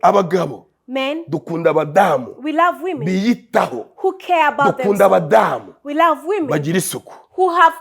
abagabo Men, dukunda abadamu we love women biyitaho, who care about dukunda themselves. abadamu We love women bagira isuku. who have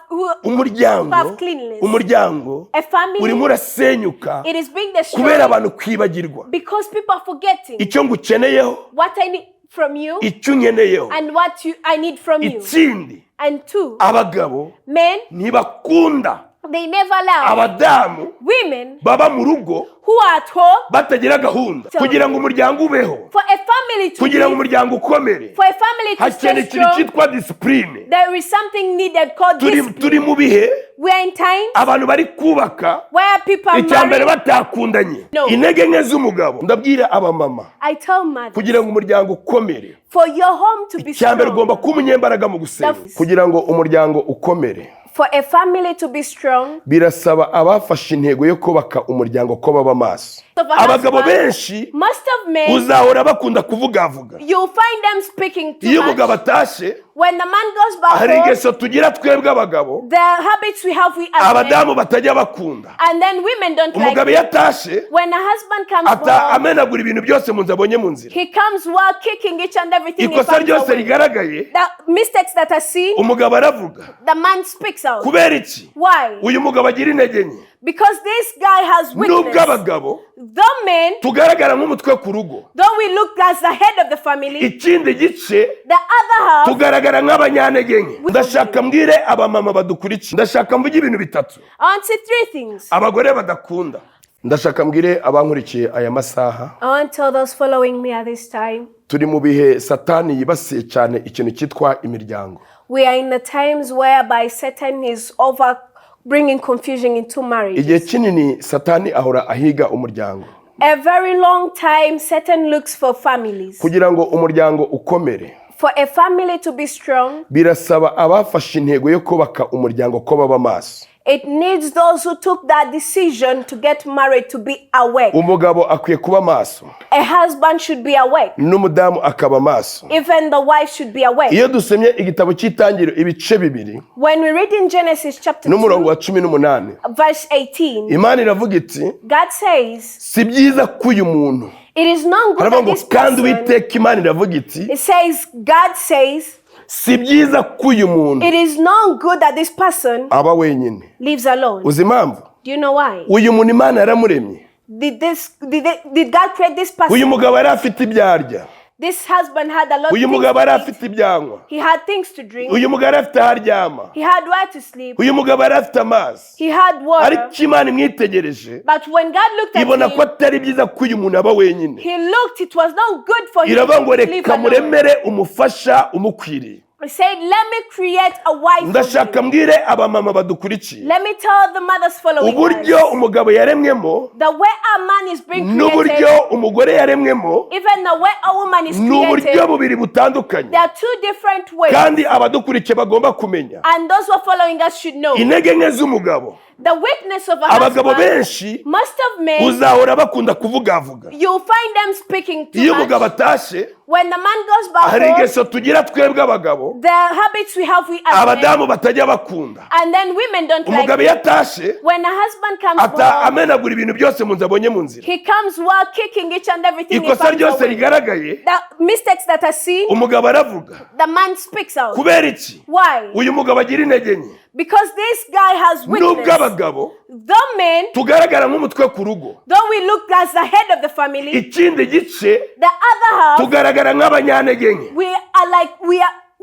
cleanliness. Umuryango A family, urimo urasenyuka it is being kubera destroyed abantu kwibagirwa. because people are forgetting Icyo ngukeneyeho, what I need from you icyo unkeneyeho, and what I need from you. ikindi And two, abagabo men, ntibakunda they never allow abadamu women baba mu rugo who are at home batagira gahunda, kugira ngo umuryango ubeho, for a family to kugira ngo live, umuryango ukomere. for a family to stay Hakeneye ikintu strong. cyitwa discipline. There is something needed called Turi discipline. mu bihe We are in times abantu bari kubaka where people are icyambere married. batakundanye. No. Intege nke z'umugabo, ndabwira abamama, I tell mothers, kugira ngo umuryango ukomere, for your home to be icyambere ugomba strong, kuba umunyembaraga mu gusenga. Kugira ngo umuryango ukomere, for a family to be strong, birasaba abafashe intego yo kubaka umuryango ko baba maso. Abagabo benshi most of men, uzahora bakunda kuvugavuga. you'll find them speaking too Iyo umugabo much. atashe, When the man goes back hari home, ingeso tugira twebwe abagabo, the habits we have, we as men, abadamu batajya bakunda. and then women don't like Umugabo it. yatashe, When a husband comes home, amenagura ibintu byose mu nzu abonye mu nzira. he comes while kicking each and everything he Ikosa finds ryose away. rigaragaye, The mistakes that are seen, umugabo aravuga. the man speaks out. Kubera iki? Why? Uyu mugabo agira intege nke. Because this guy has Nubwo weakness. abagabo The men, tugaragara nk'umutwe ku rugo, though we look as the head of the family, ikindi gice the other half, tugaragara nk'abanyantege nke. Ndashaka mbwire abamama badukurikiye, ndashaka mvuge ibintu bitatu I want to say three things. abagore badakunda. Ndashaka mbwire abankurikiye aya masaha, I want to tell those following me at this time. turi mu bihe Satani yibasiye cyane ikintu cyitwa imiryango. We are in the times whereby Satan is over bringing confusion into marriage. Igihe kinini Satani ahora ahiga umuryango. A very long time, Satan looks for families. Kugira ngo umuryango ukomere, For a family to be strong, birasaba abafashe intego yo kubaka umuryango ko baba maso. it needs those who took that decision to get married to be awake. Umugabo akwiye kuba maso, A husband should be awake. n'umudamu akaba maso. Even the wife should be awake. Iyo dusomye igitabo cy'Itangiriro ibice bibiri When we read in Genesis chapter n'umurongo 2, wa 18, verse 18, Imana iravuga iti, God says, si byiza ko uyu muntu, it is not good haravuga that ngo this kandi person, Uwiteka Imana iravuga iti, it says, God says, si byiza ko uyu muntu it is not good that this person aba wenyine. lives alone. Uzi impamvu? Do you know why? Uyu muntu Imana yaramuremye. Did God create this person? Uyu mugabo yari afite ibyo arya, This husband had a lot of uyu things mugabo yari to eat. afite ibyanywa, He had things to drink. uyu mugabo yari afite aho aryama, He had where to sleep. uyu mugabo yari afite amazi. He had water. Ariko Imana imwitegereje, But when God looked at ibona ko him, atari byiza ko uyu muntu aba wenyine. he looked, it was not good for him Iravuga ngo to live reka alone. muremere umufasha umukwiriye. He said, let me create a wife for Ndashaka you. mbwire abamama badukurikiye, Let me tell the mothers following uburyo us, umugabo yaremwemo the way a man is being created, n'uburyo umugore yaremwemo even the way a woman is ni uburyo created, bubiri butandukanye, there are two different ways. kandi abadukurikiye bagomba kumenya And those who are following us should know. intege nke z'umugabo. The weakness of a Abagabo husband, benshi most of men, uzahora bakunda kuvugavuga. you'll find them speaking too Iyo umugabo much. atashe, When the man goes back hari home, ingeso tugira twebwe abagabo, the habits we have, we as men, abadamu batajya bakunda. and then women don't like Umugabo it. iyo atashe, When a husband comes home, amenagura ibintu byose mu nzu abonye mu nzira. he comes while kicking each and everything he Ikosa finds ryose away. rigaragaye, The mistakes that are seen, umugabo aravuga. the man speaks out. Kubera iki? Why? Uyu mugabo agira intege nke. Because this guy has Nubwo weakness. abagabo The men, tugaragara nk'umutwe ku rugo, though we look as the head of the family, ikindi gice the other half, tugaragara nk'abanyantege nke. we are like,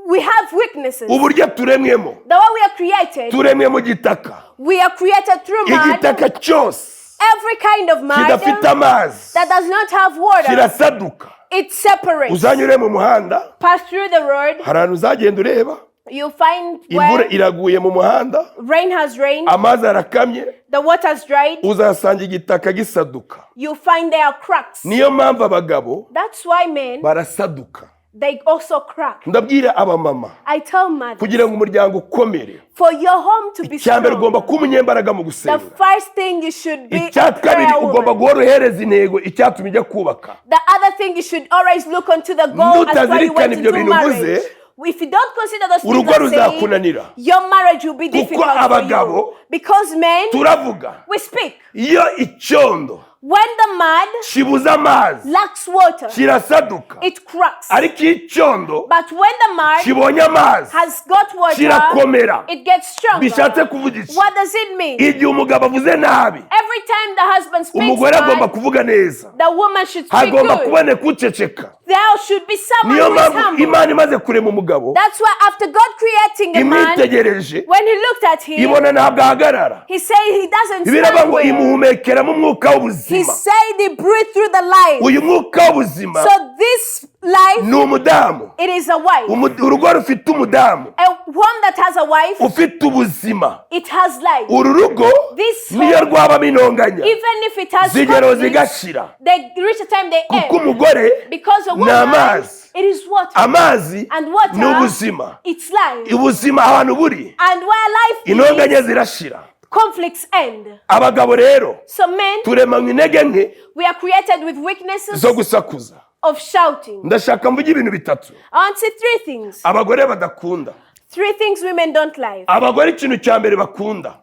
we have weaknesses. Uburyo turemwemo, The way we are created, turemwe mu gitaka. we are created through mud. Igitaka cyose Every kind of mud kidafite amazi that does not have water, kirasaduka. it separates. Uzanyure mu muhanda, Pass through the road, hari ahantu uzagenda ureba, you find imvura where iraguye mu muhanda, rain has rained, amazi arakamye, the water's dried, uzasanga igitaka gisaduka. you find there are cracks. Niyo mpamvu abagabo That's why men, barasaduka. they also crack. Ndabwira abamama, I tell mothers, kugira ngo umuryango ukomere, for your home to be icyambere ugomba strong, kuba umunyembaraga mu the gusenga. first thing you should be Icya a kabiri prayer ugomba woman. guhora uhereza intego icyatuma ujya kubaka. The other thing you should always look onto the goal as why you Nutazirikana want to ibyo do bintu marriage. uvuze, If you don't consider those things urugo I'm saying, ruzakunanira. your marriage will be Kuko difficult for you. abagabo Because men, turavuga, we speak. iyo icyondo When the mud kibuza amazi lacks water, kirasaduka it cracks. ariko icyondo But when the mud kibonye amazi has got water, kirakomera. it gets stronger. Bishatse kuvuga iki? What does it mean? Igihe umugabo avuze nabi, Every time the husband speaks umugore agomba bad, kuvuga neza, the woman should speak hagomba good. kuboneka uceceka. There should be someone Niyo who is mpamvu humble. Imana imaze kurema umugabo, That's why after God creating a man, imwitegereje when he looked at him, ibona ntabwo ahagarara. he said he doesn't Biravuga stand ngo there. imuhumekeramo umwuka He w'ubuzima. said he breathed through the life. Uyu mwuka w'ubuzima So this life, ni umudamu. it is a wife. Urugo rufite umudamu A home that has a wife, ufite ubuzima. it has life. Uru rugo This niyo home, rwabamo intonganya, even if it has zigero conflicts, zigashira. they reach a time they Kuko end. umugore Because a ni woman, amazi. it is water. Amazi And water, ni ubuzima. it's life. Ubuzima ahantu buri, And where life intonganya is, zirashira. conflicts end. Abagabo rero So men, turemanywe intege nke we are created with weaknesses zo gusakuza. of shouting. Ndashaka mvuge ibintu bitatu I want to say three things. abagore badakunda. Three things women don't like. Abagore ikintu cya mbere bakunda,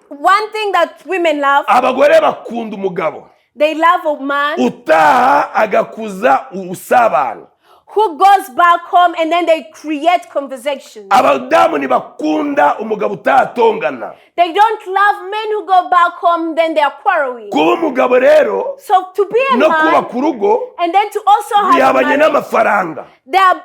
One thing that women love, abagore bakunda umugabo they love a man utaha agakuza usabana. who goes back home and then they create conversations. Abadamu ntibakunda umugabo utahatongana. They don't love men who go back home, then they are quarreling. Kuba umugabo rero So to be a no man kubaka urugo and then to also have a bihabanye marriage, n'amafaranga.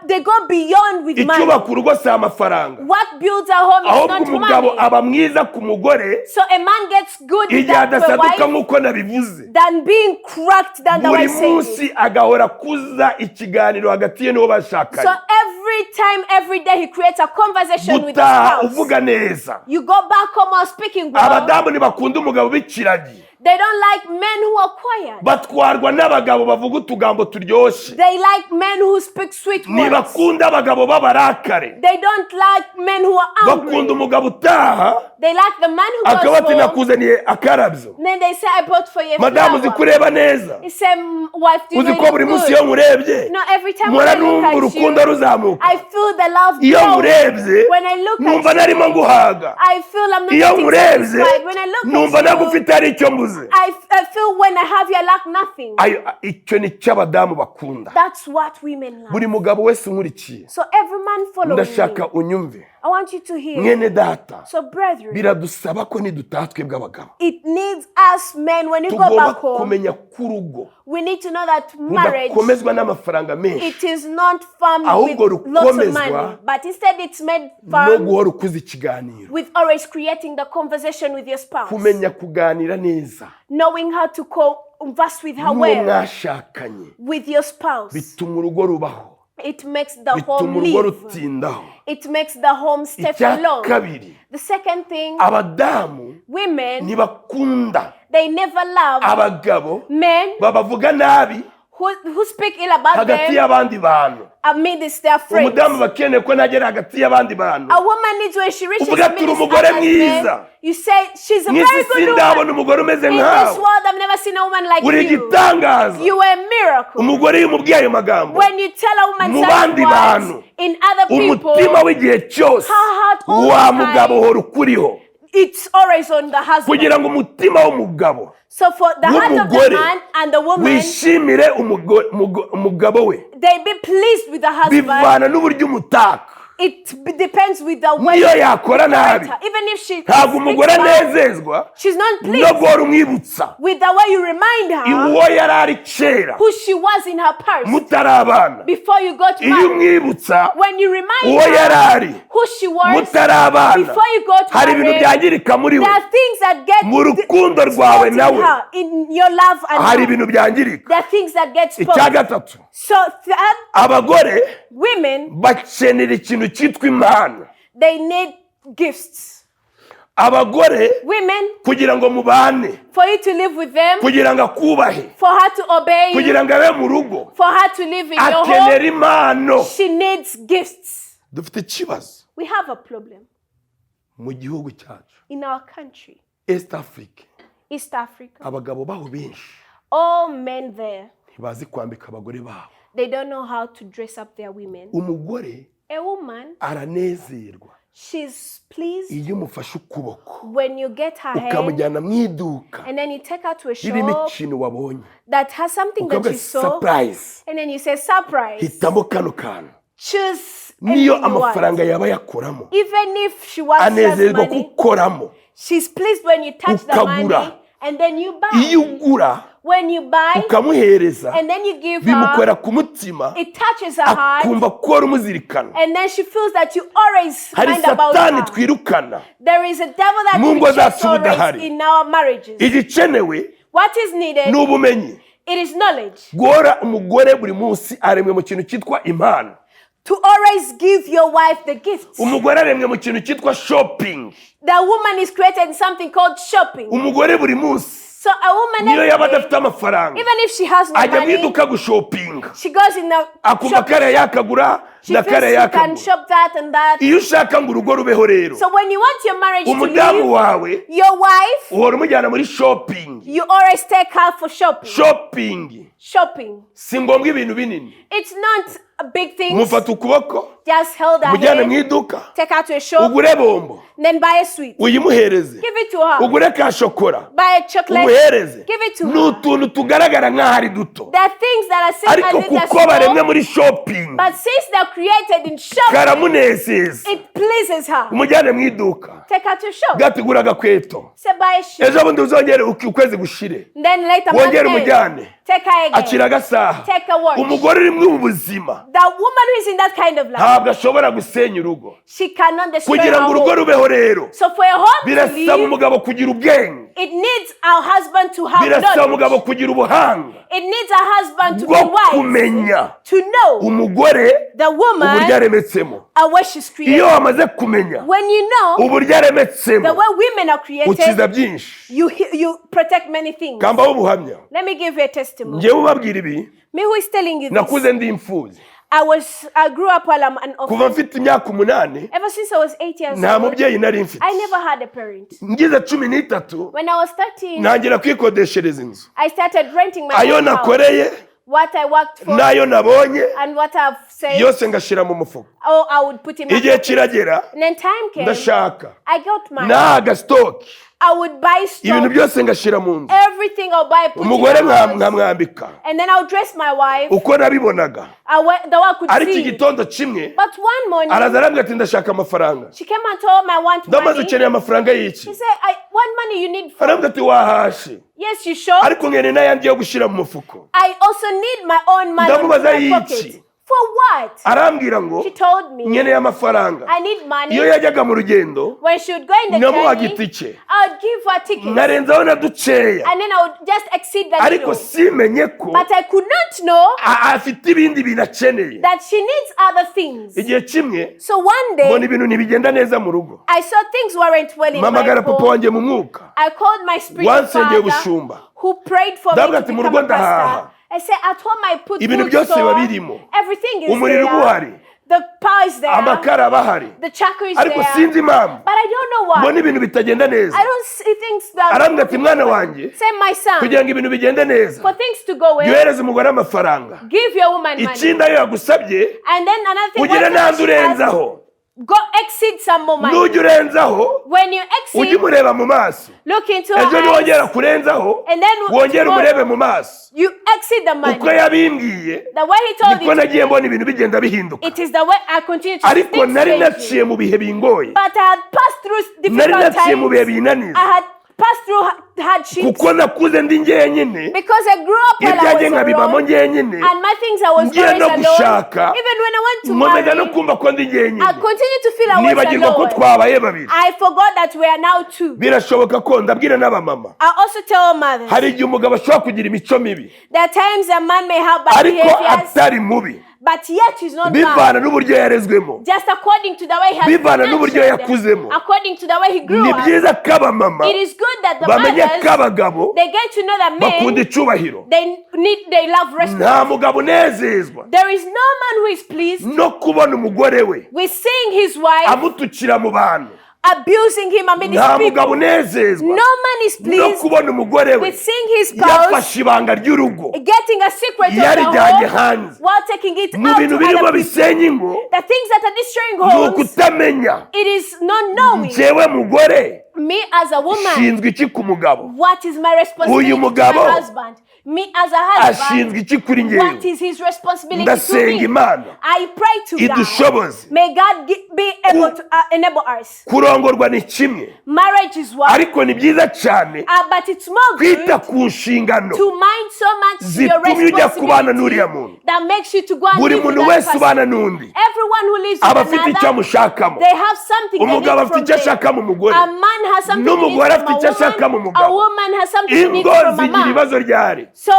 they go beyond with money. Icyubaka urugo si amafaranga, What builds a home is ahubwo not umugabo money. aba mwiza ku mugore So a man gets good with igihe that to a adasaduka wife nk'uko nabivuze. than being cracked than the Buri wife says. munsi agahora kuza ikiganiro hagati ye n'uwo So bashakanye. every time, every day he creates a conversation with his Gutaha spouse. uvuga neza. You go back home while speaking well. Abadamu ntibakunda umugabo b'ikiragi, They don't like men who are quiet. batwarwa n'abagabo bavuga utugambo turyoshye. They like men who speak sweet words. Ntibakunda abagabo b'abarakare, They don't like men who are bakunda angry. umugabo utaha They like the man who akaba ati goes home. nakuzaniye akarabyo. Then they say, I bought for you a Madamu uzi flower. kureba neza, He said, wife, do you uzi know ko you buri look munsi iyo good? nkurebye No, every time when mpora I look numva at urukundo you, ruzamuka. I feel the love Iyo growing. nkurebye When I look numva at narimo you, nguhaga. I feel I'm not Iyo getting nkurebye satisfied. When I look numva at you, nagufite hari icyo mbuze. I feel when I have you, I lack nothing. Icyo ni cyo abadamu bakunda. That's what women love. Buri mugabo wese unkurikiye, So every man following ndashaka me, unyumve. I want you to hear. Mwene data, So brethren, biradusaba ko nidutaha twebwe abagabo it needs us men, when you go tugomba back home, kumenya ko urugo we need to know that marriage, rudakomezwa n'amafaranga menshi, it is not farmed ahubwo with lots of rukomezwa money, but instead it's made no farmed guhora ukuza ikiganiro. with always creating the conversation with your spouse, Kumenya kuganira neza knowing how to converse with her n'uwo well, mwashakanye with your spouse. bituma urugo rubaho, It makes the bituma home urugo live. rutindaho. It makes the home stay for Icya long. kabiri, The second thing, abadamu women, ntibakunda they never love abagabo men babavuga nabi who speak ill about hagati them y'abandi bantu. amidst their friends. Umudamu bakeneye ko nagera hagati y'abandi bantu. A woman needs, when she reaches Uvuga ati, amidst "Umugore others men," mwiza. you say, she's a Mwisi very good sindabona woman. umugore umeze In this nkawe. world, I've never seen a woman like Uri you. igitangaza. You are a miracle. Umugore iyo umubwiye ayo magambo, When you tell a woman mu such bandi words bantu, in other people, umutima w'igihe cyose her heart all wa the mugabo time, uhora ukuriho, it's always on the husband. kugira ngo umutima w'umugabo So for the heart of the w'umugore man and the woman, wishimire umugabo we, they be pleased with the husband. bivana n'uburyo umutaka. It depends with the way Niyo yakora nabi, even if she ntabwo speaks umugore bad, anezezwa she's not no pleased guhora umwibutsa with the way you remind her uwo yari ari kera who she was in her past mutari abana. before you got Iyo married. umwibutsa When you remind uwo yari her ari who she was mutari abana, before you got hari ibintu married, byangirika muri we. there are things that get Mu rukundo rwawe spoiled in nawe her, in your love and hari her. ibintu byangirika. There are things that get Icya spoiled. gatatu, So that abagore women, bakenera ikintu cyitwa impano. they need gifts. Abagore Women, kugira ngo mubane, for you to live with them, kugira ngo akubahe, for her to obey you, kugira ngo abe mu rugo, for her to live in your akenera home, impano. she needs gifts. Dufite ikibazo We have a problem mu gihugu cyacu in our country, East Africa. East Africa. Abagabo baho benshi All men there, ntibazi kwambika abagore babo. they don't know how to dress up their women. Umugore A woman, aranezerwa she's pleased iyo umufashe ukuboko when you get her hand ukamujyana mu iduka and then you take her to a ririmo shop ikintu wabonye that has something that ukavuga you saw surprise and then you say surprise. hitamo kano kantu Choose niyo anything you want. amafaranga yaba yakoramo Even if she wants just anezerwa money, kukoramo she's pleased when you touch the ukagura money and then you iyo buy. ugura When you buy ukamuhereza and then you give bimukorera her, ku mutima it touches her heart akumva ko wari umuzirikana and then she feels that you always hari mind about satani her. twirukana There is a devil that mu ngo rejects zacu always budahari. in our marriages. igikenewe What is needed, ni ubumenyi it is knowledge. guhora umugore buri munsi aremwe mu kintu cyitwa impano To always give your wife the gifts. umugore aremwe mu kintu cyitwa shopping The woman is created in something called shopping. umugore buri munsi So a woman niyo yaba every day, adafite amafaranga even if she has no ajya mu money, iduka gushopinga she goes in the akumva shop. kariya yakagura She na feels kariya she can yakagura shop that and that. iyo ushaka ngo urugo rubeho rero So when you want your marriage to umudamu live, wawe your wife, uhora umujyana muri shopping you always take her for shopping. Shopping. si ngombwa ibintu binini It's not a big thing. mufata ukuboko Just hold her mujyane mu hand, iduka take her to a shop, ugure bombo then buy a sweet. uyimuhereze Give it to her. ugure ka shokora Buy a chocolate. umuhereze Give it to ni her. utuntu tugaragara nk'aho ari duto There are things that are seen ariko as if they're kuko baremwe small, muri shopping but since they're created in shopping, karamunezeza it pleases her. umujyane mu iduka Take her to a shop. gatigura agakweto Say buy a shoe. ejo bundi uzongere ukwezi gushire Then later wongere month end, umujyane take her again. akira agasaha Take a watch. umugore uri mu buzima The woman who is in that kind of life, ntabwo ashobora gusenya urugo she cannot destroy kugira her ngo urugo home. rubeho rero So for a home to birasaba live, umugabo kugira ubwenge it needs our husband to have birasaba umugabo knowledge. kugira ubuhanga It needs a husband to be bwo wise, kumenya to know umugore the uburyo woman aremetsemo and what she's iyo created. wamaze kumenya When you know uburyo the aremetsemo way women are created, ukiza byinshi you protect many things. kambaho ubuhamya Let me give you a testimony. ngewe ubabwira ibi Me who is telling you this, nakuze ndi imfubyi I grew up while I'm an kuva orphan. mfite imyaka 8 Ever since I was 8 years nta old, mubyeyi nari mfite I never had a parent. ngize 13 When I was 13, ntangira kwikodeshereza inzu I started renting my ayo own house. nakoreye What I worked for n'ayo nabonye and what I've saved, yose ngashyira mu mufuka oh, I would put in my igihe pocket. kiragera And then time came, ndashaka I got mine. nahaga stock I would buy ibintu stuff, byose ngashyira mu nzu everything I'll buy, put in umugore my house. nkamwambika And then I'll dress my wife, uko nabibonaga the way I could ariko see. igitondo kimwe But one morning, araza arambwira ati ndashaka amafaranga she came and told me I want ndamaze money. ukeneye amafaranga y'iki She said, what money you need for? arambwira ati wahashe Yes, you sure? ariko nkeneye n'ayandi yo gushyira mu mufuko I also need my own money in ndamubaza my y'iki pocket. For what? arambwira ngo She told me, nkeneye amafaranga I need money. iyo yajyaga mu rugendo When she would go in the namuhaga journey, itike I would give her tickets. nkarenzaho na dukeya And then I would just exceed that ariko little. simenye ko But I could not know afite ibindi bintu akeneye that she needs other things. igihe kimwe So one mbona day, ibintu ntibigenda neza mu rugo I saw things weren't well in my mpamagara papa home. wanjye mu mwuka I called my spiritual wansengeye father ubushumba who prayed for me ndavuga to ati mu become rugo a pastor. ndahaha I said, at home I put ibintu food byose biba store. birimo Everything is umuriro uba uhari there. The power is there. amakara aba ahari The chakra is ariko there. sinzi impamvu But I don't know why. mbona ibintu bitagenda neza I don't see things that arambwira ati mwana wanjye say my son, kugira ngo ibintu bigende neza for things to go well, yohereza umugore amafaranga give your woman money. ikindi ayo yagusabye And then another thing, ugire whatever n'andi she has, urenzaho go exceed some more money. nujya urenzaho When you ujye exceed, umureba mu maso look into ejo her niwongera eyes, kurenzaho and then wongere tomorrow, umurebe mu maso you exceed the money. uko yabimbwiye The way he told niko it, nagiye mbona ibintu bigenda bihinduka it is the way I continue to ariko speak nari strangely. naciye mu bihe bingoye But I had passed through nari difficult naciye mu bihe times. binaniza I had passed through hardships kuko nakuze ndi njyenyine because I grew up when I ibyanjye was nkabibamo alone. njyenyine And my things I was ngiye always no alone. gushaka Even when I went to nkomeza no marry, kumva ko ndi njyenyine I continued to feel I was nibagirwa ko alone. twabaye babiri I forgot that we are now two. birashoboka ko ndabwira n'abamama I also tell mothers, hari igihe umugabo ashobora kugira imico mibi there are times a man may have bad ariko behaviors, atari mubi but yet he's not bad. bivana n'uburyo yarezwemo Just according to the way he has bivana been n'uburyo nurtured, yakuzemo according to the way he grew ni up. byiza ko abamama It is good that the bamenye ko mothers, abagabo they get to know that bakunda men, icubahiro they love respect. nta mugabo unezezwa There is no man who is pleased no kubona umugore we with seeing his wife amutukira mu bantu abusing him amid his nta people. mugabo unezezwa No man is no pleased kubona umugore we with seeing his spouse yafashe ibanga ry'urugo getting a secret of the yarijyanye home hanze while taking it mu out bintu to birimo other people. bisenya ingo The things that are destroying ni homes, ukutamenya it is not knowing. njyewe mugore Me as a woman, shinzwe iki ku mugabo what is my responsibility Uyu to my mugabo husband? Me as a husband, ashinzwe iki kuri what njyewe is his responsibility to ndasenga me? imana I pray to God. idushoboze May God be able to enable us. kurongorwa ni kimwe Marriage is one, ariko ni byiza cyane but it's more kwita good ku nshingano to mind so much your zitumye ujya kubana n'uriya responsibility muntu that makes you to go and buri live with muntu that wese ubana person. n'undi Everyone who lives aba with afite icyo another, amushakamo they have something they umugabo need afite from icyo them. ashaka mu mugore A man has something he needs n'umugore from afite icyo ashaka mu a mugabo woman has something he needs ingo from a zigira man. ibibazo ryari So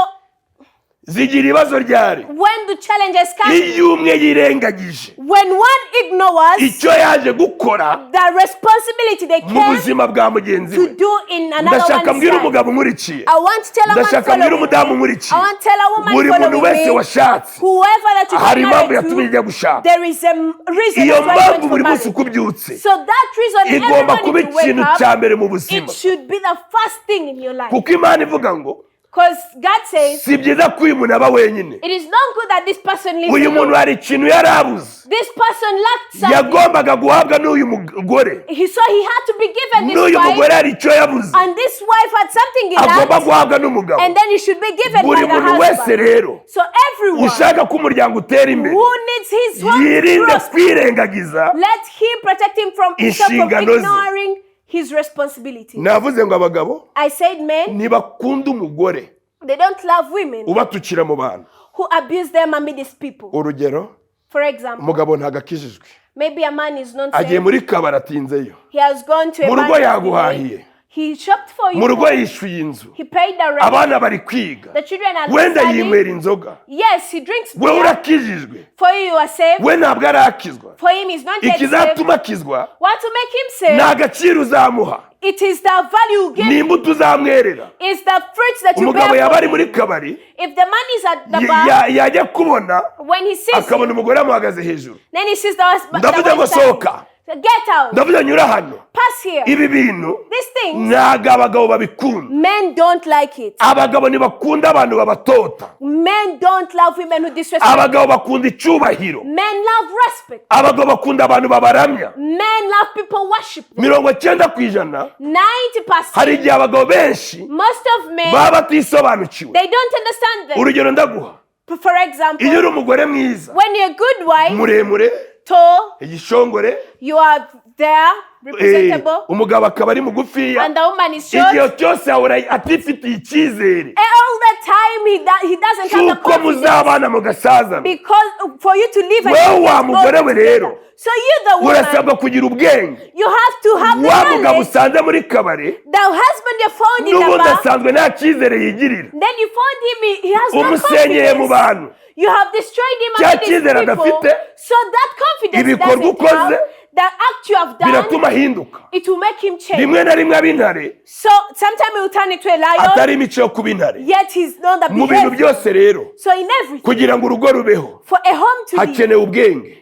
zigira ibibazo ryari when the challenges come, iyo umwe yirengagije when one ignores icyo yaje gukora the responsibility they mu came buzima bwa mugenzi to we do in another ndashaka one's mbwira life. umugabo umurikiye I want to tell a man ndashaka mbwira following umudamu me. umurikiye I want to tell a woman buri muntu following wese me. washatse Whoever that you hari get impamvu married yatumye to, ijya gushaka there is a reason iyo that's why you went mpamvu for buri munsi marriage. uko ubyutse So that reason igomba every kuba morning you wake ikintu up, cya mbere mu buzima it should be the first thing in your life. kuko imana ivuga ngo Because God says, si byiza ko uyu muntu aba wenyine it is not good that this person lives uyu muntu alone. hari ikintu yari abuze This person lacked something. yagombaga guhabwa n'uyu mugore So he had to be given this n'uyu mugore wife, hari icyo yabuze and this wife had something he agomba lacked, guhabwa n'umugabo and then he should be given by buri the muntu wese husband. rero So everyone ushaka ko umuryango utera imbere who needs his home to yirinde prosper, kwirengagiza let him protect him from inshingano ze. ignoring his responsibility. navuze ngo abagabo I said men, ntibakunda umugore they don't love women ubatukira mu bantu who abuse them amid these people. urugero For example, umugabo ntabwo akijijwe maybe a man is not agiye saved. muri kabari atinzeyo He has gone to a mu rugo man yaguhahiye he shopped for mu you. rugo yishyuye inzu He paid the rent. abana bari kwiga The children are wenda studying. yinywera inzoga Yes, he drinks we beer. urakijijwe For you, you are saved. we ntabwo arakizwa For him, he's not yet saved. ikizatuma akizwa What to make him ni saved? agaciro uzamuha It is the value you give. ni imbuto uzamwerera It's the fruits that you umugabo bear yaba for ari him. muri kabari If the man is at the bar, yajya kubona when he sees akabona him, umugore amuhagaze hejuru then he sees the husband. ndavuze ngo sohoka So get out. ndavuze nyura hano Pass here. ibi bintu These things, ntabwo abagabo babikunda men don't like it. abagabo ntibakunda abantu babatota Men don't love women who disrespect. abagabo bakunda icyubahiro Men love respect. abagabo bakunda abantu babaramya Men love people worship them. 90% 90%. hari igihe abagabo benshi Most of men, baba batisobanukiwe they don't understand them. urugero ndaguha For example, iyo uri umugore mwiza when you're a good wife, muremure tall, igishongore you are there, representable, umugabo akaba ari mugufiya and the woman is short. igihe cyose ahora atifitiye icyizere All the time he doesn't have the cy'uko confidence muzabana mugasazana because for you to live and wewe you wa get mugore old we together. rero So you the woman, urasabwa kugira ubwenge you have to have the wa mugabo knowledge. usanze muri kabari The husband you found in the n'ubundi bar, asanzwe nta cyizere yigirira then you found him, he has no umusenyeye mu confidence. bantu You have destroyed him Cya among these cyizere people. adafite, So that confidence ibikorwa doesn't ukoze, have, the act you have done, biratuma ahinduka it will make him change. rimwe na rimwe ab'intare So sometimes he will turn into a lion, atari imico yo kuba intare yet he's not the mu bintu behavior. byose rero So in everything, kugira ngo urugo rubeho for a home to live, hakenewe ubwenge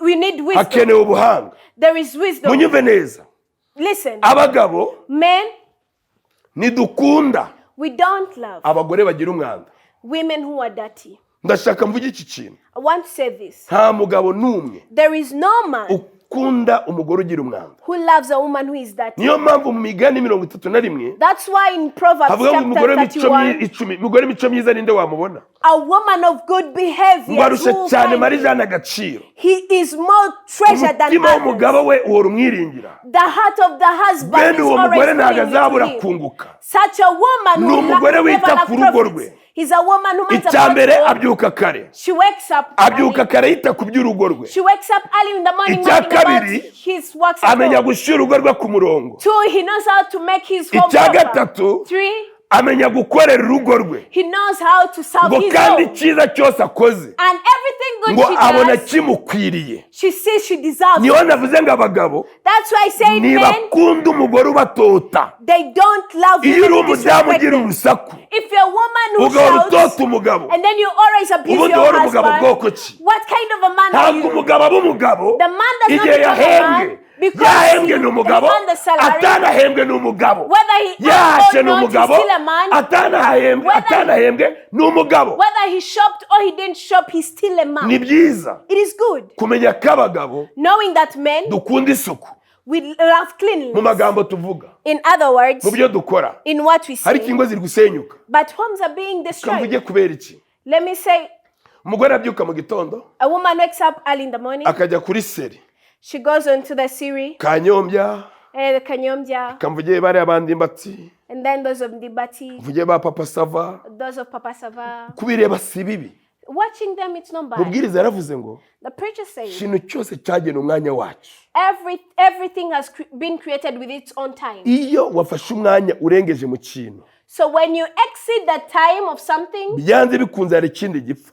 we need wisdom. hakenewe ubuhanga There is wisdom. munyumve neza Listen, abagabo men, ntidukunda we don't love abagore bagira umwanda women who are dirty. ndashaka mvuge iki kintu I want to say this. nta mugabo n'umwe There is no man ukunda umugore ugira umwanda who loves a woman who is dirty. niyo mpamvu mu migani 31 That's why in Proverbs havuga ngo umugore chapter 31, umugore mico myiza ninde wamubona a woman of good behavior, ngo arusha cyane marijana agaciro he is more treasured than umutima others. w'umugabo we uhora umwiringira The heart of the husband bene is uwo mugore always ntabwo azabura him. kunguka Such a woman Ni who umugore never wita lack ku rugo profits. rwe. He's a woman who makes icya mbere a abyuka kare She wakes up abyuka early. kare yita ku by'urugo rwe She wakes up early in the morning Icya minding about kabiri, his works at amenya home. gushyira urugo rwe ku murongo 2, he knows how to make his home icya proper. gatatu 3, amenya gukorera urugo rwe he knows how to serve ngo his kandi home. icyiza cyose akoze And everything ngo good she abona does, kimukwiriye she sees she deserves niyo it. navuze ngo abagabo That's why I say men, ntibakunda umugore ubatota they don't love iyo uri women who umudamu disrespect ugira them. urusaku If you're a woman who ugahora utota shouts, umugabo and then you always abuse ubundi your uhora umugabo husband, bwoko ki what kind of a man are ntabwo you? umugabo aba umugabo The man does not igihe become a yahembwe man Because yahembwe n'umugabo, they earn the salary. atanahembwe n'umugabo, Whether he earned yahashe or not, n'umugabo, he's still a man. atanahembwe n'umugabo. Whether he shopped or he didn't shop, he's still a man. Ni byiza It is good kumenya ko abagabo knowing that men, dukunda isuku we love mu cleanliness. magambo tuvuga, In other words, mu byo dukora. in what we Hari say. ingo ziri gusenyuka. But homes are being destroyed. Kamvuge kubera iki? Let me say, Umugore abyuka mu gitondo a woman wakes up early in the morning. akajya kuri seri She goes on to the Siri, Kanyombya, the Kanyomja, kamvuge bari abandi mbati, and then those of Ndibati, mvuge ba Papa Sava, those of Papa Sava. kubireba si bibi. Watching them, it's not bad. Mubwiriza yaravuze ngo The preacher says ikintu cyose cyagena umwanya wacu. everything has been created with its own time. Iyo wafashe umwanya urengeje mu kintu, So when you exceed the time of something, byanze bikunze hari ikindi gipfa.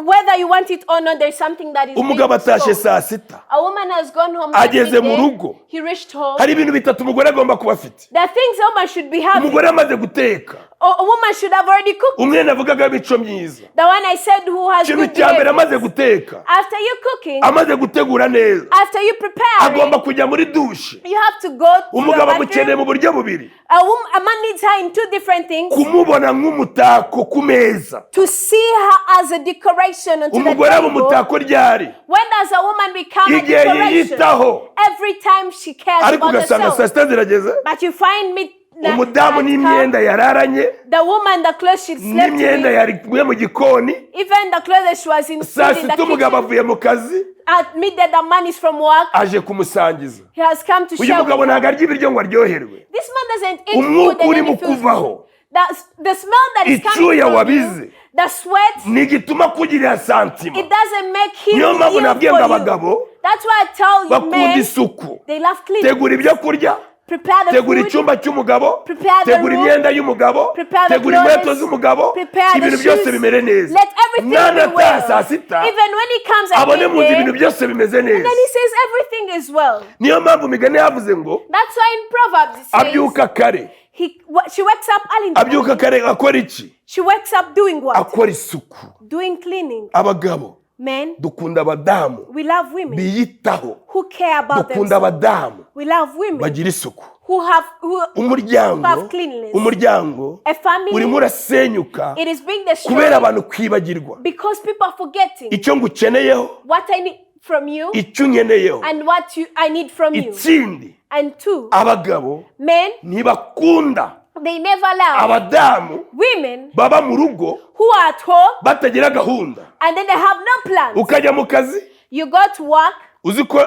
whether you want it or not, there's something that is being Umugabo atashe stolen. saa sita, A woman has gone home at ageze mu midday. rugo, He reached home. hari ibintu bitatu umugore agomba kuba afite. There are things a woman should be having. Umugore amaze guteka, A woman should have already cooked. umwe navugaga imico myiza, The one I said who has ikintu good cya mbere behavior. amaze guteka, After you cooking, amaze gutegura neza, after you prepare, agomba kujya muri dushe. you have to go to the Umugabo amukeneye bathroom. mu buryo bubiri: A man needs her in two different things. kumubona nk'umutako ku meza. To see her as a decoration onto the Umugore aba table. umutako ryari? When does a woman become a Igihe decoration? yiyitaho. Every time she cares Ariko about ugasanga herself. saa sita zirageze, But you find me umudamu n'imyenda yararanye, the woman, the clothes she slept n'imyenda with, yari kumwe mu gikoni, even the clothes that she was in saa the sita umugabo kitchen. avuye mu kazi At midday, the man is from work. aje kumusangiza. He has come to Uyu share mugabo with her. ntabwo arya ibiryo ngo aryoherwe. This man doesn't eat Umwuka food and then urimo he feels kuvaho, good. The smell that is coming icyuya from wabize, you, the sweat, ni igituma kugirira santima. it doesn't make him Niyo mpamvu ill nabwiye ngo for you. abagabo That's why I tell you, bakunda men, isuku. they love cleaning. Tegura ibyo kurya, Prepare the tegura food, icyumba cy'umugabo, prepare the tegura room, imyenda y'umugabo, prepare the tegura inkweto clothes, z'umugabo, prepare the ibintu shoes. byose bimere neza. Let everything Mwana be well. ataha saa sita, Even when he comes at abone mu nzu ibintu midday, byose bimeze and neza. then he says everything is well. Niyo mpamvu imigani yavuze ngo That's why in Proverbs it says, abyuka kare. she wakes up early in the Abyuka morning. kare akora iki? She wakes up doing what? Akora isuku. Doing cleaning. Abagabo Men, dukunda abadamu we love women biyitaho, who care about dukunda themselves. abadamu We love women bagira isuku. who have Umuryango, cleanliness. umuryango A family, urimo urasenyuka it is being kubera destroyed abantu kwibagirwa. because people are forgetting Icyo ngukeneyeho, what I need from you icyo unkeneyeho. and what I need from you. Ikindi, And two, abagabo men, ntibakunda they never love abadamu women baba mu rugo who are at home batagira gahunda. and then they have no plans. Ukajya mu kazi You go to work uzi ko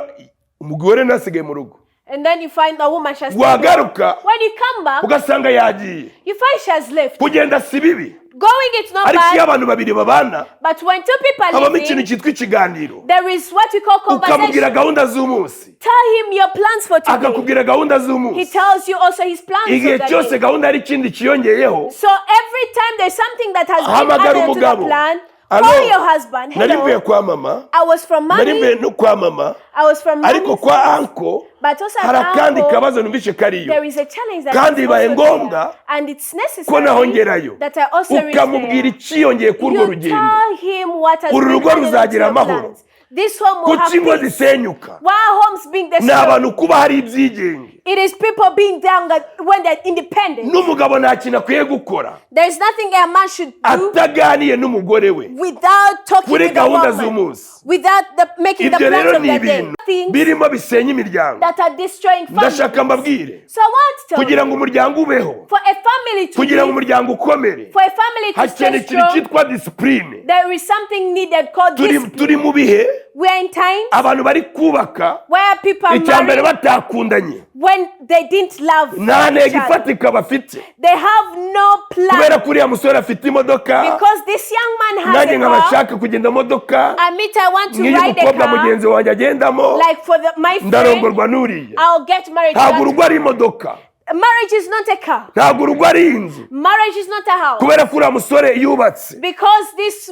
umugore ntasigaye mu rugo, and then you find the woman she has wagaruka When you come back, ugasanga yagiye. you find she has left. Kugenda si bibi, Going it's not ariko iyo bad, abantu babiri babana but when two people are habamo ikintu living, cyitwa ikiganiro. there is what we call Ukamubwira conversation. gahunda z'umunsi, Tell him your plans for today. akakubwira gahunda He z'umunsi. tells you also his plans Igihe for the cyose day. gahunda hari ikindi kiyongeyeho, So every time there's something that has been Hamagara added to the umugabo. plan, Hello. call your husband. nari mvuye Hello. kwa mama, I was from nari mvuye mommy. no kwa mama, I was from ariko mommy's kwa house. anko But also hari at akandi uncle, kabazo numvise kariyo, there is a challenge that kandi is bibaye also ngombwa there. And it's ko necessary nahongerayo, that I also reach ukamubwira there. ikiyongeye kuri urwo You rugendo. tell him what has Uru been rugo added onto ruzagira your amahoro. plans. This home will have Kuki ingo peace. zisenyuka? Why homes being Ni destroyed? abantu kuba hari ibyigenge. It is people being down when they're independent. N'umugabo nta kintu akwiye gukora There is nothing a man should do ataganiye n'umugore we without talking kuri to the gahunda woman, z'umunsi. without making the Ibyo plans rero of ni the day. ibintu Things birimo bisenya imiryango. that are destroying families. Ndashaka mbabwire, So I want to tell kugira ngo you, umuryango ubeho, for a family to kugira ngo live, umuryango ukomere, for a family to hakeneye stay ikintu strong, cyitwa disipurine. there is something needed called Turi discipline. mu bihe We are in times abantu bari kubaka where people are icya mbere married batakundanye, when they didn't love nta each ntego other. ifatika bafite, They have no kubera plan ko uriya musore afite imodoka, because this young man has nanjye a nkaba car. nshaka kugenda modoka I want to nk'iyo ride a umukobwa car. mugenzi wanjye agendamo, Like for my friend, ndarongorwa n'uriya. I'll get married to Ntabwo that. urugo ari imodoka, Marriage is not a car. ntabwo urugo ari inzu, Marriage is not a house. kubera ko uriya musore yubatse, Because this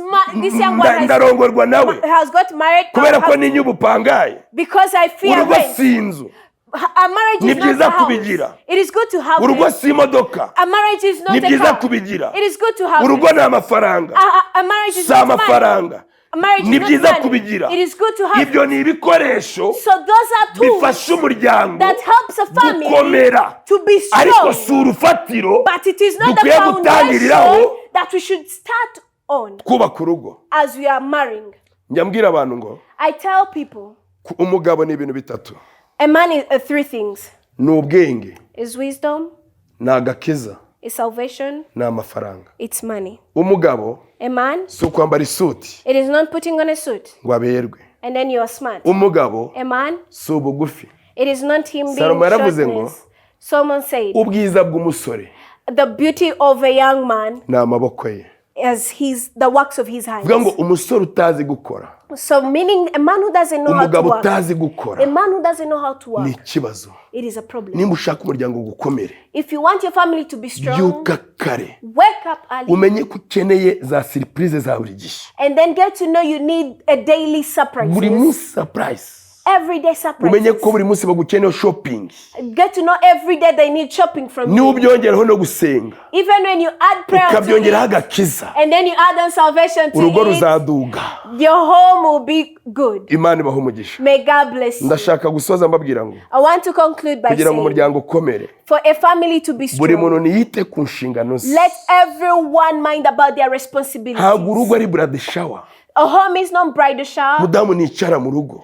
young one ndarongorwa nawe, has got married. kubera ko n'inyuba upangaye. Because I fear Urugo rent. si inzu, A marriage Ni is not byiza a house. kubigira. It is good to have urugo it. si imodoka, A marriage is not ni a byiza car. kubigira. It is good to have Urugo it. ni amafaranga, A marriage is si not money. amafaranga, Marriage ni is not byiza money. kubigira. It is good to have. Ibyo ni ibikoresho So those are tools bifasha umuryango that helps a family gukomera, to be ariko strong. si urufatiro But it is not the dukwiye gutangiriraho foundation that we should start on kubaka urugo. as we are marrying. Njya mbwira abantu ngo I tell people, umugabo ni ibintu bitatu: a man is three things. ni ubwenge, Is wisdom, ni agakiza, is salvation, ni amafaranga. it's money. Umugabo A man, si ukwambara isuti it is not putting on a suit ngo aberwe. and then you are smart. Umugabo A man, si ubugufi. it is not him being Salomo yaravuze ngo, shortness. Someone said, ubwiza bw'umusore the beauty of a young man ni amaboko ye. is the works of his Vuga ngo hands. umusore utazi gukora, So meaning a man who doesn't know how to umugabo work. utazi A gukora man who doesn't know how to ni work, ikibazo. it is a problem. Nimba ushaka umuryango gukomere, If you want your family to be strong, byuka kare, wake up early umenye ko ukeneye za surprise za buri gihe. and then get to know you need a daily surprise. Buri munsi surprise. Everyday Umenye ko surprise. buri munsi bagukeneye shopping. Get to know every day they need shopping from Ni you. ubyongeraho no gusenga, Even when you add prayer to ukabyongeraho it, agakiza, and then you add on salvation to urugo it, ruzaduga. your home will be good. Imana ibahe umugisha. May God bless you. Ndashaka gusoza mbabwira ngo I want to conclude by kugira ngo saying, umuryango ukomere, for a family to be buri strong, muntu niyite ku nshingano ze. let everyone mind about their responsibilities. Ntabwo urugo ari blood shower. A home is not bridal shower. Mudamu nicara mu rugo,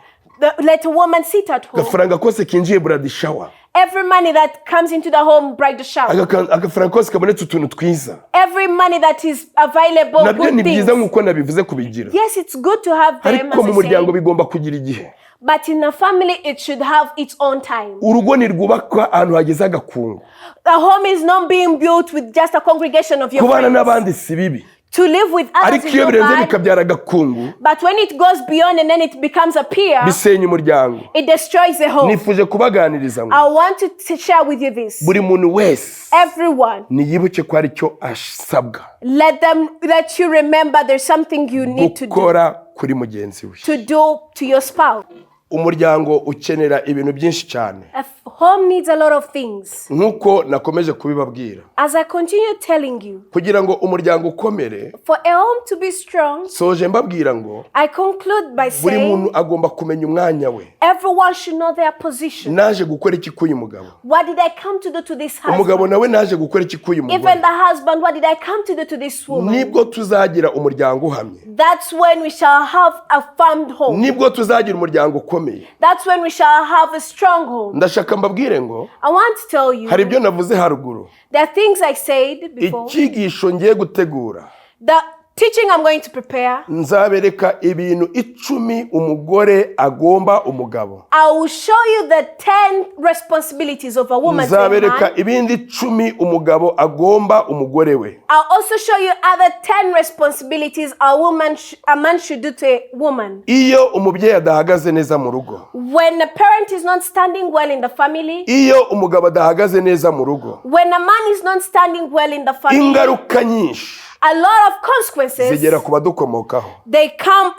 Let a woman sit at home. agafaranga kose kinjiye blood shower, Every money that comes into the home, bridal shower. agafaranga kose kabonetse utuntu twiza, Every money that is available, nabyo good ni byiza things. nk'uko nabivuze kubigira, Yes, it's good to have them, ariko as mu I muryango say, bigomba kugira igihe. but in a family, it should have its own time. Urugo ntirwubakwa ahantu hageze agakungu. A home is not being built with just a congregation of your Kubana friends. n'abandi si bibi, To live with others ariko is iyo not birenze bad, bikabyara agakungu but when it goes beyond and then it becomes a peer, bisenya umuryango. it destroys the home. Nifuje kubaganiriza ngo I want to share with you this. buri muntu wese Everyone, niyibuke ko ari cyo asabwa let you remember there's something you need to do. gukora kuri mugenzi we. To do to your spouse. Umuryango ukenera ibintu byinshi cyane, A home needs a lot of things. nk'uko nakomeje kubibabwira. As I continue telling you, Kugira ngo umuryango ukomere, for a home to be strong, soje mbabwira ngo I conclude by buri saying muntu agomba kumenya umwanya we. everyone should know their position. Naje gukora iki k'uyu mugabo? What did I come to do to this Umugabo husband? nawe naje gukora iki k'uyu Even mugore? the husband, what did I come to do to this woman? Nibwo tuzagira umuryango uhamye, That's when we shall have a firm home. nibwo tuzagira umuryango ukomeye. That's when we shall have a strong home. Ndashaka mbabwire ngo I want to tell you, hari ibyo navuze haruguru. there are things I said before. Icyigisho ngiye gutegura, The teaching I'm going to prepare, nzabereka ibintu 10 umugore agomba umugabo. I will show you the 10 responsibilities of a woman to a Nzabereka man. ibindi 10 umugabo agomba umugore we. I'll also show you other 10 responsibilities a man should do to a woman. Iyo umubyeyi adahagaze neza mu rugo, When a parent is not standing well in the family, iyo umugabo adahagaze neza mu rugo, when a man is not standing well in the family, ingaruka nyinshi a lot of consequences, zigera ku badukomokaho.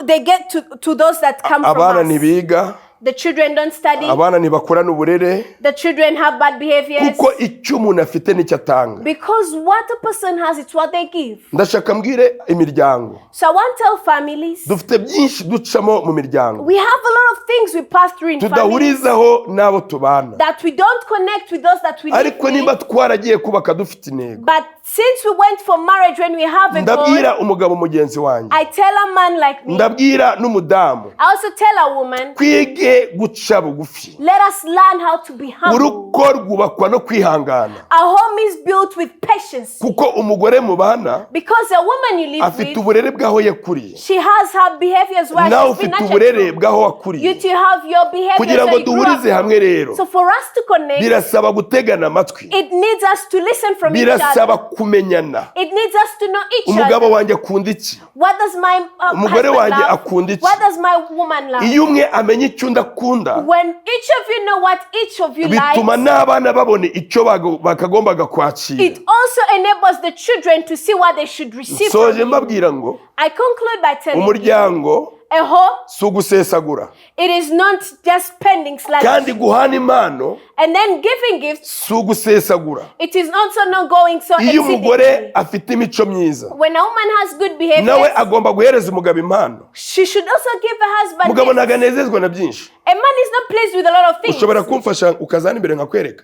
they get to those that come Abana from us. ntibiga, The children don't study. abana ntibakurana uburere, The children have bad behaviors. kuko icyo umuntu afite nicyo atanga. Because what a person has, it's what they give. Ndashaka mbwire imiryango, So I want to tell families, dufite byinshi ducamo mu miryango we have a lot of things we pass through in families tudahurizaho n'abo tubana, that we don't connect with those that we live ariko niba with. twaragiye kubaka dufite intego. But since we went for marriage when we have a goal, Ndabwira umugabo mugenzi wanjye, I tell a man like me, ndabwira n'umudamu, I also tell a woman, twige guca bugufi. let us learn how to be humble. Urugo rwubakwa no kwihangana, Our home is built with patience. kuko umugore mubana Because a woman you live afite with, uburere bw'aho yakuriye, she has her behaviors where nawe she's been ufite nurtured uburere from. bw'aho You wakuriye. two have your behaviors Kugira ngo where you grew up duhurize hamwe rero, from. So for us to connect, birasaba gutegana amatwi, it needs us to listen from each birasaba other. kumenyana. It needs us to know each Umugabo other. wanjye akunda iki? What does my Umugore husband wanjye love? akunda iki? What does my woman love? Iyo umwe amenya icyo undi akunda, When each of you know what each of you bituma likes, n'abana babona icyo bakagombaga kwakira. it also enables the children to see what they should receive Soje from you. mbabwira ngo I conclude by telling you, umuryango a home, si ugusesagura it is not just spending kandi slightly. guhana impano And then giving gifts, si ugusesagura. it is also not going so Iyo umugore exceedingly. afite imico myiza When a woman has good nawe behavior, agomba guhereza umugabo impano. she should also give her husband Umugabo gifts. ntaganezezwa na byinshi. A man is not pleased with a lot of things. Ushobora kumfasha ukazana imbere nkakwereka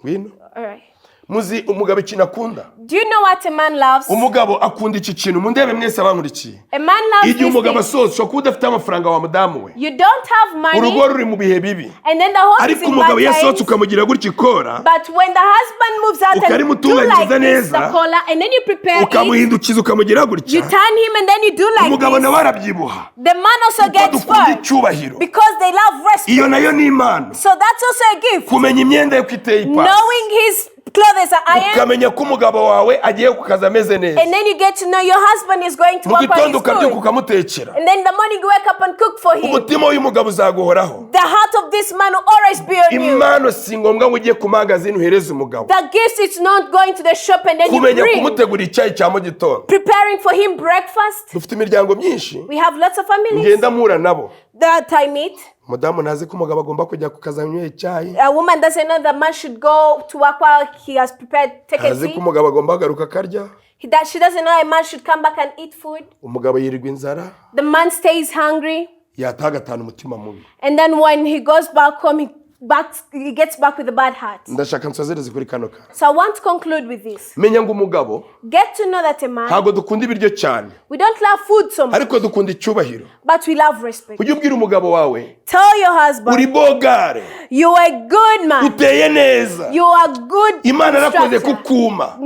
ngwino. All right. Muzi umugabo ikintu akunda. Do you know what a man loves? Umugabo akunda iki kintu mundebe mwese abankurikiye. A man loves Igihe this umugabo thing. asohotse ushobora kuba udafite amafaranga wa mudamu we. You don't have money, Urugo ruri mu bihe bibi. and then the home is Ariko in umugabo bad yasohotse times. ukamugira gutya ikora, But when the husband moves out and do ukarimutunganyiriza like this, neza, the collar, and then you prepare it, ukamuhindukiza ukamugira you gutya, turn him and then you do like umugabo nawe this, arabyibuha. the man also Kuko gets dukunda fur icyubahiro. because they love respect. Iyo nayo ni impano. So that's also a gift. Kumenya imyenda yo kwiteye ipasi. Knowing his clothes are ironed, Ukamenya ko umugabo wawe agiye ku kazi ameze neza. and then you get to know your husband is going to Mu work on gitondo his ukabyuka food. ukamutekera. And then in the morning you wake up and cook for him. Umutima w'umugabo uzaguhoraho. The heart of this man will always be on you. Impano si ngombwa ngo ujye ku magazine uhereze umugabo. The gifts, it's not going to the shop and then you Kumenya bring. kumutegura icyayi cya mu gitondo. Preparing for him breakfast. Dufite imiryango myinshi We have lots of families ngenda mpura nabo. that I meet. Mudamu ntazi ko umugabo agomba kujya ku kazi anyweye icyayi. A woman doesn't know the man should go to work while he has prepared, take a Ntazi ko tea. umugabo agomba agaruka akarya. That she doesn't know a man should come back and eat food. Umugabo yirirwa inzara. The man stays hungry. Yataha agatahana umutima mubi. And then when he goes back home, he gets back with a bad heart. Ndashaka nsozereze kuri kano ka. So I want to conclude with this. Menya ngo umugabo Get to know that a man, ntabwo dukunda ibiryo cyane, we don't love food so much, ariko dukunda icyubahiro. but we love respect. Ujye ubwira umugabo wawe Tell your uri husband, bogare, you are a good man. uteye neza, You are good. Imana yarakoze instructor. kukuma.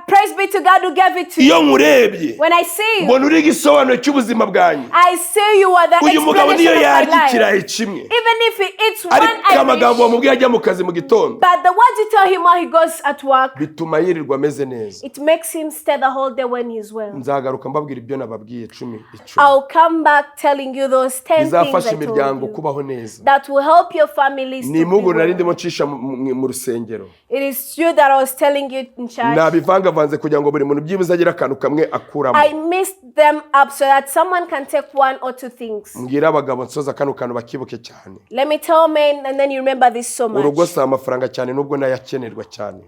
Praise be to God who gave it to you. Iyo nkurebye When I see you, mbona uri igisobanuro cy'ubuzima bwanjye. I see you are the Uyu mugabo niyo explanation of my yarya life. ikirayi kimwe, Even if he eats one ariko amagambo Irish, wamubwiye ajya mu kazi mu gitondo but the words you tell him while he goes at work, bituma yirirwa ameze neza. it makes him stay the whole day when he's well. Nzagaruka mbabwira ibyo nababwiye 10. I'll come back telling you those 10 things bizafasha I told imiryango you kubaho neza. that will help your families to Ni be Mungu nari ndimo well. ncisha mu rusengero. It is you that I was telling you in church. Nabivangavanze kugira ngo buri muntu byibuze agira akantu kamwe akuramo. I mixed them up so that someone can take one or two things. Mbwira abagabo nsoza kano kantu bakibuke cyane. Let me tell men and then you remember this so much. Urugo si amafaranga cyane nubwo nayakenerwa cyane.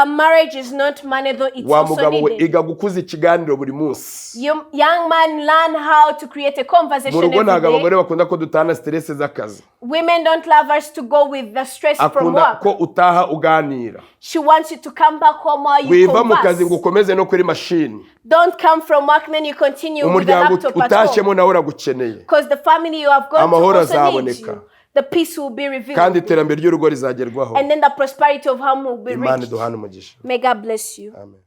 Marriage is not money though, it's Wa also mugabo we needed. iga gukuza ikiganiro buri munsi. Young man, learn how to create a Mu conversation rugo ntabwo every abagore day. bakunda ko dutana stress z'akazi. Women don't love us to go with the stress from Akunda work. ko utaha uganira. She wants you to come back home while you Wiva mu kazi ngo converse. ukomeze no kuri machine. Don't come from work then you continue with the Umuryango laptop at utashyemo home. nawe uragukeneye. Because the family you have gone to Amahoro also needs azaboneka. you. The peace will be revealed. Kandi iterambere ry'urugo rizagerwaho. And then the prosperity of home will be Imana reached. iduhane umugisha. May God bless you. Amen.